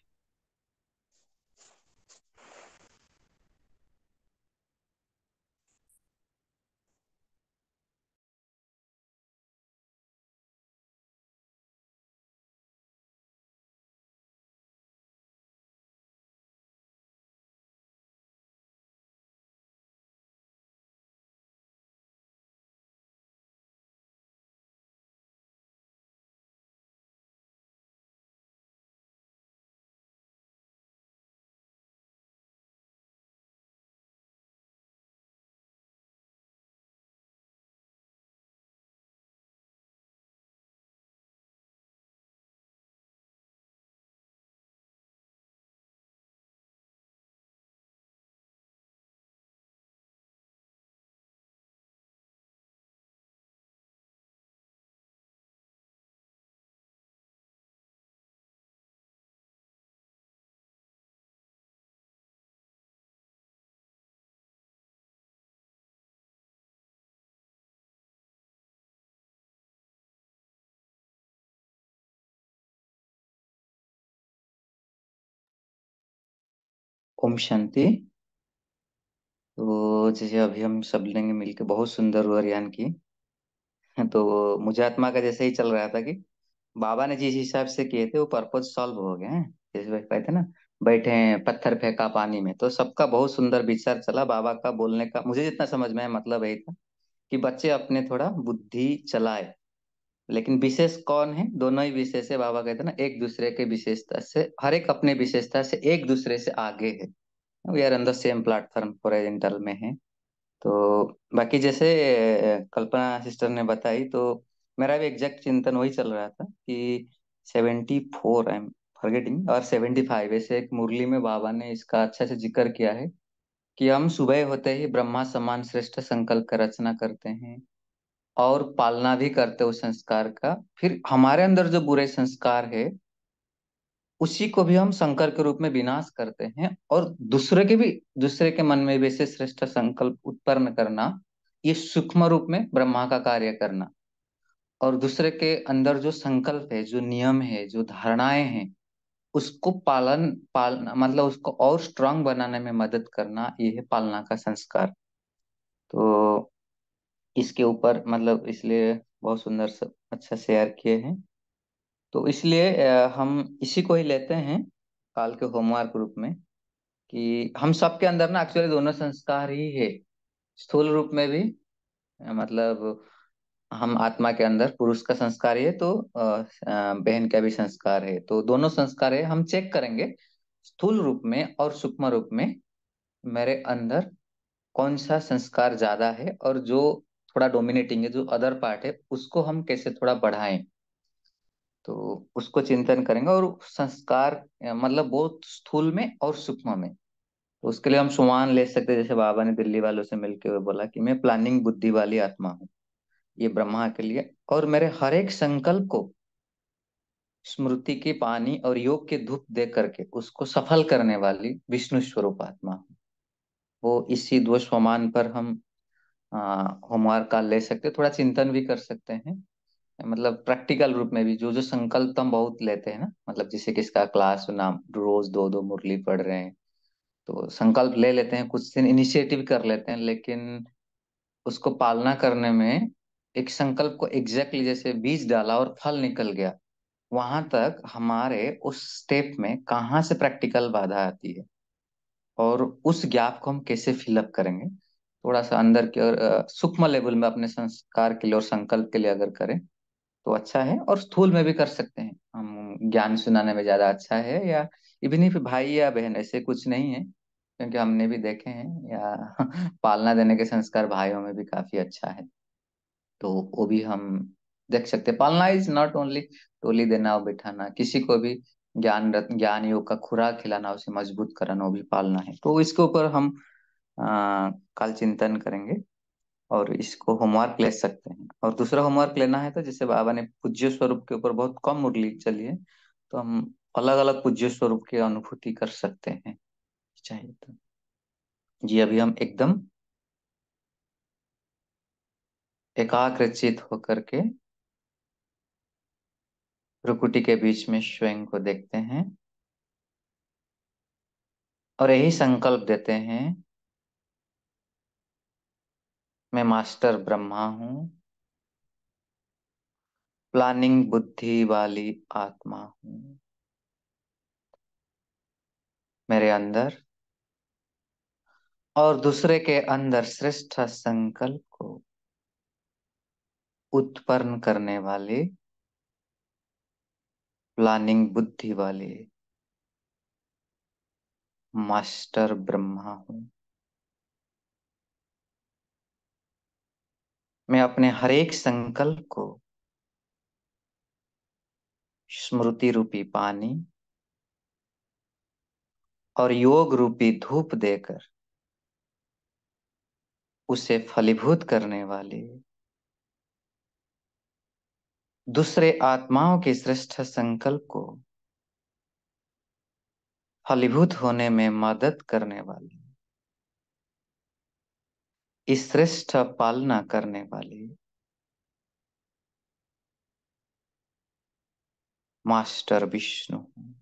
ओम शांति। तो जैसे अभी हम सब लेंगे मिलके बहुत सुंदर हुआ रियान की। तो मुझे आत्मा का जैसे ही चल रहा था कि बाबा ने जिस हिसाब से किए थे वो पर्पज सॉल्व हो गए हैं। जैसे वे कहते हैं ना, बैठे हैं पत्थर फेंका पानी में, तो सबका बहुत सुंदर विचार चला। बाबा का बोलने का मुझे जितना समझ में आया मतलब यही था कि बच्चे अपने थोड़ा बुद्धि चलाए, लेकिन विशेष कौन है? दोनों ही विशेष है। बाबा कहते हैं ना, एक दूसरे के विशेषता से, हर एक अपने विशेषता से एक दूसरे से आगे है। We are on the same platform oriental में है। तो बाकी जैसे कल्पना सिस्टर ने बताई, तो मेरा भी एग्जैक्ट चिंतन वही चल रहा था कि 74, आई एम फॉरगेटिंग, और 75, ऐसे एक मुरली में बाबा ने इसका अच्छा से जिक्र किया है कि हम सुबह होते ही ब्रह्मा समान श्रेष्ठ संकल्प का रचना करते हैं और पालना भी करते हैं उस संस्कार का। फिर हमारे अंदर जो बुरे संस्कार है उसी को भी हम शंकर के रूप में विनाश करते हैं, और दूसरे के मन में भी ऐसे श्रेष्ठ संकल्प उत्पन्न करना, ये सूक्ष्म रूप में ब्रह्मा का कार्य करना, और दूसरे के अंदर जो संकल्प है, जो नियम है, जो धारणाएं हैं, उसको पालना मतलब उसको और स्ट्रांग बनाने में मदद करना, ये है पालना का संस्कार। तो इसके ऊपर मतलब इसलिए बहुत सुंदर अच्छा शेयर किए हैं। तो इसलिए हम इसी को ही लेते हैं काल के होमवर्क रूप में, कि हम सबके अंदर ना एक्चुअली दोनों संस्कार ही है। स्थूल रूप में भी मतलब हम आत्मा के अंदर पुरुष का संस्कार है, तो बहन का भी संस्कार है, तो दोनों संस्कार है। हम चेक करेंगे स्थूल रूप में और सूक्ष्म रूप में मेरे अंदर कौन सा संस्कार ज्यादा है, और जो थोड़ा डोमिनेटिंग है, जो अदर पार्ट है, उसको हम कैसे थोड़ा बढ़ाएं। तो उसको चिंतन करेंगे, और संस्कार मतलब बहुत स्थूल में और सूक्ष्म में। तो उसके लिए हम सुमान ले सकते हैं, जैसे बाबा ने दिल्ली वालों से मिलके हुए बोला कि मैं प्लानिंग बुद्धि वाली आत्मा हूँ, ये ब्रह्मा के लिए, और मेरे हर एक संकल्प को स्मृति की पानी और योग के धूप दे करके उसको सफल करने वाली विष्णु स्वरूप आत्मा हूँ। वो इसी दो स्वमान पर हम होमवर्क का ले सकते हैं, थोड़ा चिंतन भी कर सकते हैं। मतलब प्रैक्टिकल रूप में भी जो जो संकल्प तो हम बहुत लेते हैं ना, मतलब जैसे किसका क्लास नाम रोज दो दो मुरली पढ़ रहे हैं, तो संकल्प ले लेते हैं, कुछ दिन इनिशिएटिव कर लेते हैं, लेकिन उसको पालना करने में एक संकल्प को एग्जैक्टली जैसे बीज डाला और फल निकल गया, वहां तक हमारे उस स्टेप में कहाँ से प्रैक्टिकल बाधा आती है, और उस गैप को हम कैसे फिलअप करेंगे। थोड़ा सा अंदर की और सूक्ष्म लेवल में अपने संस्कार के लिए और संकल्प के लिए अगर करें तो अच्छा है, और स्थूल में भी कर सकते हैं हम। ज्ञान सुनाने में ज्यादा अच्छा है, या इवन इफ भाई या बहन, ऐसे कुछ नहीं है, क्योंकि हमने भी देखे हैं, या पालना देने के संस्कार भाइयों में भी काफी अच्छा है। तो वो भी हम देख सकते हैं। पालना इज नॉट ओनली टोली देना और बिठाना, किसी को भी ज्ञान योग का खुराक खिलाना, उसे मजबूत कराना, वो भी पालना है। तो इसके ऊपर हम कल चिंतन करेंगे, और इसको होमवर्क ले सकते हैं। और दूसरा होमवर्क लेना है तो जैसे बाबा ने पूज्य स्वरूप के ऊपर बहुत कम मुरली चली है, तो हम अलग अलग पूज्य स्वरूप की अनुभूति कर सकते हैं चाहिए तो। जी अभी हम एकदम एकाग्रचित होकर के भ्रुकुटी के बीच में स्वयं को देखते हैं, और यही संकल्प देते हैं, मैं मास्टर ब्रह्मा हूँ, प्लानिंग बुद्धि वाली आत्मा हूँ। मेरे अंदर और दूसरे के अंदर श्रेष्ठ संकल्प को उत्पन्न करने वाले प्लानिंग बुद्धि वाले मास्टर ब्रह्मा हूँ। मैं अपने हर एक संकल्प को स्मृति रूपी पानी और योग रूपी धूप देकर उसे फलीभूत करने वाले दूसरे आत्माओं के श्रेष्ठ संकल्प को फलीभूत होने में मदद करने वाले इस श्रेष्ठ पालना करने वाले मास्टर विष्णु हूँ।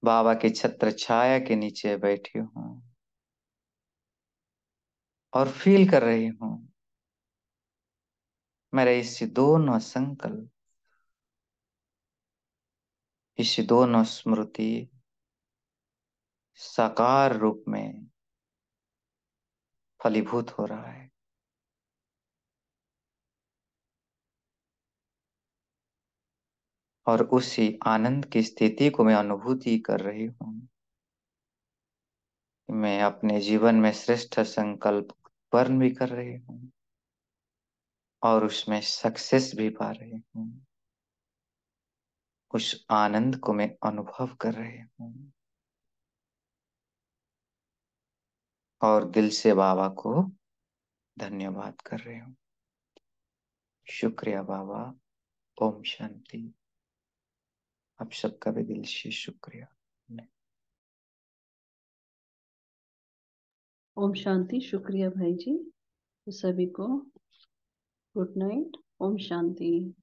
बाबा की छत्र छाया के नीचे बैठी हूँ और फील कर रही हूँ मेरे इस दोनों संकल्प, इस दोनों स्मृति साकार रूप में फलीभूत हो रहा है। और उसी आनंद की स्थिति को मैं अनुभूति कर रही हूँ। मैं अपने जीवन में श्रेष्ठ संकल्प उत्पन्न भी कर रही हूँ, और उसमें सक्सेस भी पा रही हूँ। उस आनंद को मैं अनुभव कर रही हूँ, और दिल से बाबा को धन्यवाद कर रही हूँ। शुक्रिया बाबा। ओम शांति। आप सबका भी दिल से शुक्रिया। ओम शांति। शुक्रिया भाई जी। तो सभी को गुड नाइट। ओम शांति।